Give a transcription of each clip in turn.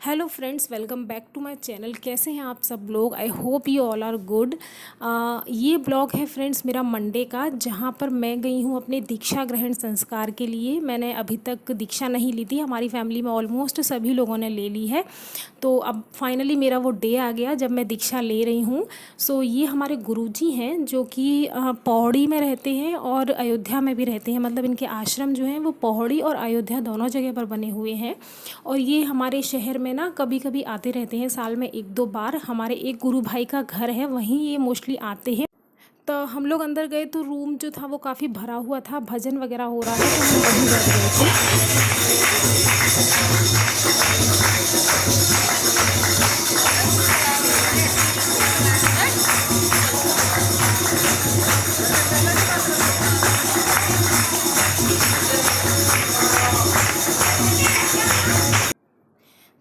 Hello friends, welcome back to my channel. कैसे हैं आप सब लोग? I hope you all are good. ये ब्लॉग है फ्रेंड्स मेरा मंडे का, जहाँ पर मैं गई हूँ अपने दीक्षा ग्रहण संस्कार के लिए। मैंने अभी तक दीक्षा नहीं ली थी, हमारी फैमिली में ऑलमोस्ट सभी लोगों ने ले ली है। तो अब फाइनली मेरा वो डे आ गया जब मैं दीक्षा ले रही हूँ। सो ये हमारे गुरुजी हैं जो कि पौड़ी में रहते हैं और अयोध्या में भी रहते हैं। मतलब इनके आश्रम जो हैं वो पौड़ी और अयोध्या दोनों जगह पर बने हुए हैं। और ये हमारे शहर में ना कभी कभी आते रहते हैं, साल में एक दो बार। हमारे एक गुरु भाई का घर है, वहीं ये मोस्टली आते हैं। तो हम लोग अंदर गए तो रूम जो था वो काफ़ी भरा हुआ था, भजन वगैरह हो रहा है, तो हम वहीं बैठ गए थे।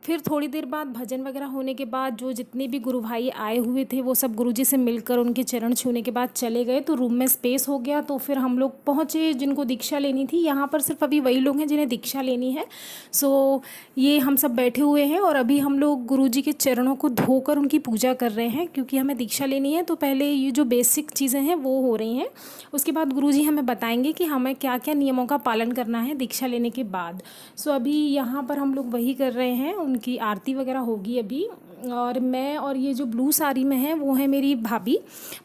फिर थोड़ी देर बाद भजन वगैरह होने के बाद जो जितने भी गुरु भाई आए हुए थे वो सब गुरुजी से मिलकर उनके चरण छूने के बाद चले गए। तो रूम में स्पेस हो गया, तो फिर हम लोग पहुँचे जिनको दीक्षा लेनी थी। यहाँ पर सिर्फ अभी वही लोग हैं जिन्हें दीक्षा लेनी है। सो ये हम सब बैठे हुए हैं और अभी हम लोग गुरुजी के चरणों को धोकर उनकी पूजा कर रहे हैं, क्योंकि हमें दीक्षा लेनी है। तो पहले ये जो बेसिक चीज़ें हैं वो हो रही हैं, उसके बाद गुरुजी हमें बताएंगे कि हमें क्या क्या नियमों का पालन करना है दीक्षा लेने के बाद। सो अभी यहाँ पर हम लोग वही कर रहे हैं, उनकी आरती वगैरह होगी अभी। और मैं और ये जो ब्लू साड़ी में है वो है मेरी भाभी,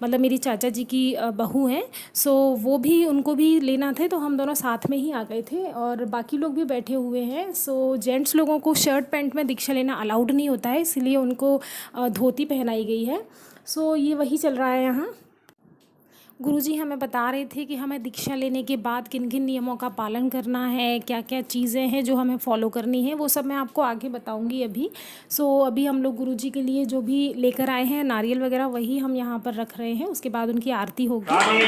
मतलब मेरी चाचा जी की बहू हैं। सो वो भी, उनको भी लेना थे, तो हम दोनों साथ में ही आ गए थे और बाकी लोग भी बैठे हुए हैं। सो जेंट्स लोगों को शर्ट पैंट में दीक्षा लेना अलाउड नहीं होता है, इसलिए उनको धोती पहनाई गई है। सो ये वही चल रहा है यहाँ। गुरुजी हमें बता रहे थे कि हमें दीक्षा लेने के बाद किन किन नियमों का पालन करना है, क्या क्या चीज़ें हैं जो हमें फॉलो करनी है, वो सब मैं आपको आगे बताऊंगी अभी। सो अभी हम लोग गुरुजी के लिए जो भी लेकर आए हैं नारियल वगैरह, वही हम यहाँ पर रख रहे हैं। उसके बाद उनकी आरती होगी। ओम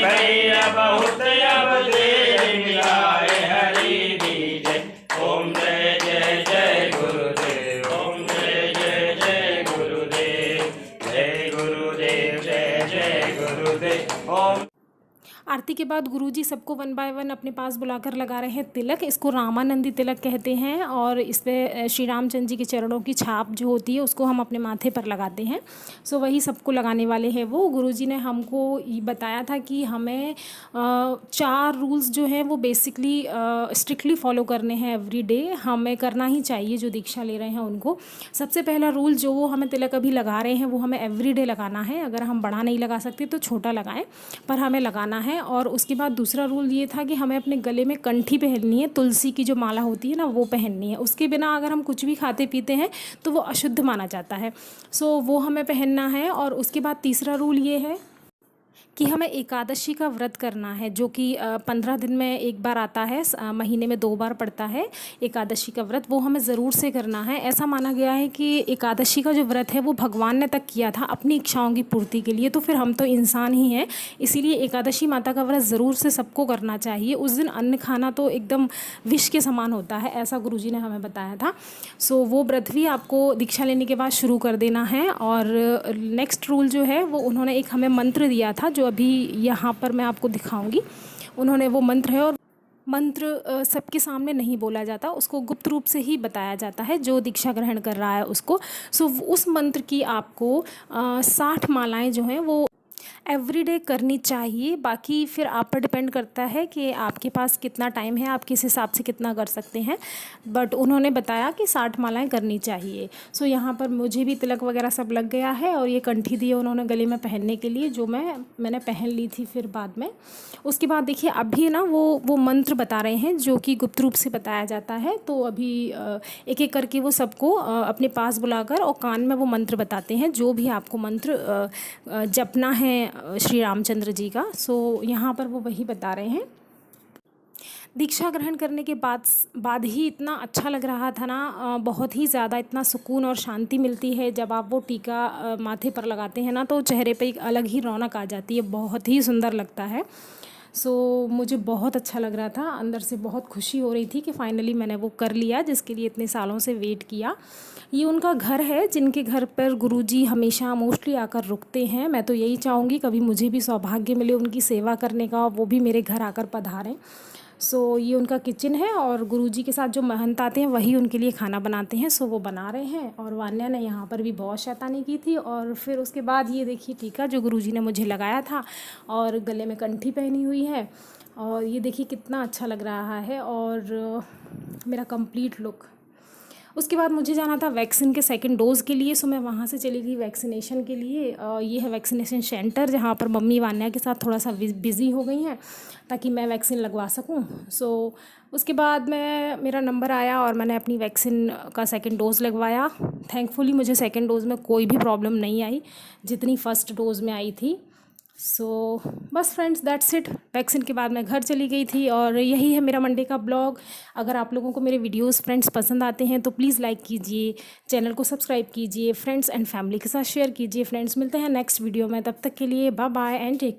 जय जय जय गुरुदेव, ओम जय जय जय गुरुदेव, जय गुरुदेव, जय जय गुरुदेव। ओम। आरती के बाद गुरुजी सबको वन बाय वन अपने पास बुलाकर लगा रहे हैं तिलक। इसको रामानंदी तिलक कहते हैं और इस पर श्री रामचंद्र जी के चरणों की छाप जो होती है उसको हम अपने माथे पर लगाते हैं। सो वही सबको लगाने वाले हैं वो। गुरुजी ने हमको ये बताया था कि हमें 4 रूल्स जो हैं वो बेसिकली स्ट्रिक्टली फॉलो करने हैं एवरी डे, हमें करना ही चाहिए जो दीक्षा ले रहे हैं उनको। सबसे पहला रूल जो वो हमें तिलक अभी लगा रहे हैं वो हमें एवरी डे लगाना है। अगर हम बड़ा नहीं लगा सकते तो छोटा लगाएं, पर हमें लगाना है। और उसके बाद दूसरा रूल ये था कि हमें अपने गले में कंठी पहननी है, तुलसी की जो माला होती है ना वो पहननी है। उसके बिना अगर हम कुछ भी खाते पीते हैं तो वो अशुद्ध माना जाता है। सो वो हमें पहनना है। और उसके बाद तीसरा रूल ये है कि हमें एकादशी का व्रत करना है, जो कि 15 दिन में एक बार आता है, महीने में 2 बार पड़ता है एकादशी का व्रत। वो हमें ज़रूर से करना है। ऐसा माना गया है कि एकादशी का जो व्रत है वो भगवान ने तक किया था अपनी इच्छाओं की पूर्ति के लिए, तो फिर हम तो इंसान ही हैं, इसीलिए एकादशी माता का व्रत ज़रूर से सबको करना चाहिए। उस दिन अन्न खाना तो एकदम विष के समान होता है, ऐसा गुरुजी ने हमें बताया था। सो वो व्रत भी आपको दीक्षा लेने के बाद शुरू कर देना है। और नेक्स्ट रूल जो है वो उन्होंने एक हमें मंत्र दिया था, जो अभी यहाँ पर मैं आपको दिखाऊंगी। उन्होंने वो मंत्र है, और मंत्र सबके सामने नहीं बोला जाता, उसको गुप्त रूप से ही बताया जाता है जो दीक्षा ग्रहण कर रहा है उसको। सो उस मंत्र की आपको 60 मालाएं जो हैं वो एवरीडे करनी चाहिए। बाकी फिर आप पर डिपेंड करता है कि आपके पास कितना टाइम है, आप किस हिसाब से कितना कर सकते हैं, बट उन्होंने बताया कि 60 मालाएं करनी चाहिए। सो यहाँ पर मुझे भी तिलक वगैरह सब लग गया है, और ये कंठी दी है उन्होंने गले में पहनने के लिए, जो मैंने पहन ली थी फिर बाद में। उसके बाद देखिए अभी ना वो मंत्र बता रहे हैं जो कि गुप्त रूप से बताया जाता है। तो अभी एक एक करके वो सबको अपने पास बुलाकर और कान में वो मंत्र बताते हैं, जो भी आपको मंत्र जपना है श्री रामचंद्र जी का। सो यहाँ पर वो वही बता रहे हैं। दीक्षा ग्रहण करने के बाद ही इतना अच्छा लग रहा था ना, बहुत ही ज़्यादा इतना सुकून और शांति मिलती है जब आप वो टीका माथे पर लगाते हैं ना, तो चेहरे पे एक अलग ही रौनक आ जाती है, बहुत ही सुंदर लगता है। सो मुझे बहुत अच्छा लग रहा था, अंदर से बहुत खुशी हो रही थी कि फ़ाइनली मैंने वो कर लिया जिसके लिए इतने सालों से वेट किया। ये उनका घर है जिनके घर पर गुरुजी हमेशा मोस्टली आकर रुकते हैं। मैं तो यही चाहूँगी कभी मुझे भी सौभाग्य मिले उनकी सेवा करने का, वो भी मेरे घर आकर पधारें। सो ये उनका किचन है और गुरुजी के साथ जो महंत आते हैं वही उनके लिए खाना बनाते हैं। सो वो बना रहे हैं और वान्या ने यहाँ पर भी बहुत शैतानी की थी। और फिर उसके बाद ये देखिए टीका जो गुरुजी ने मुझे लगाया था और गले में कंठी पहनी हुई है और ये देखिए कितना अच्छा लग रहा है और मेरा कंप्लीट लुक। उसके बाद मुझे जाना था वैक्सीन के सेकंड डोज़ के लिए। सो मैं वहाँ से चली गई वैक्सीनेशन के लिए। ये है वैक्सीनेशन सेंटर जहाँ पर मम्मी वान्या के साथ थोड़ा सा बिज़ी हो गई हैं ताकि मैं वैक्सीन लगवा सकूँ। सो उसके बाद मेरा नंबर आया और मैंने अपनी वैक्सीन का सेकंड डोज़ लगवाया। थैंकफुली मुझे सेकंड डोज़ में कोई भी प्रॉब्लम नहीं आई जितनी फ़र्स्ट डोज़ में आई थी। सो बस फ्रेंड्स दैट्स इट। वैक्सीन के बाद मैं घर चली गई थी और यही है मेरा मंडे का ब्लॉग। अगर आप लोगों को मेरे वीडियोस फ्रेंड्स पसंद आते हैं तो प्लीज़ लाइक कीजिए, चैनल को सब्सक्राइब कीजिए, फ्रेंड्स एंड फैमिली के साथ शेयर कीजिए। फ्रेंड्स मिलते हैं नेक्स्ट वीडियो में, तब तक के लिए बाय बाय एंड टेक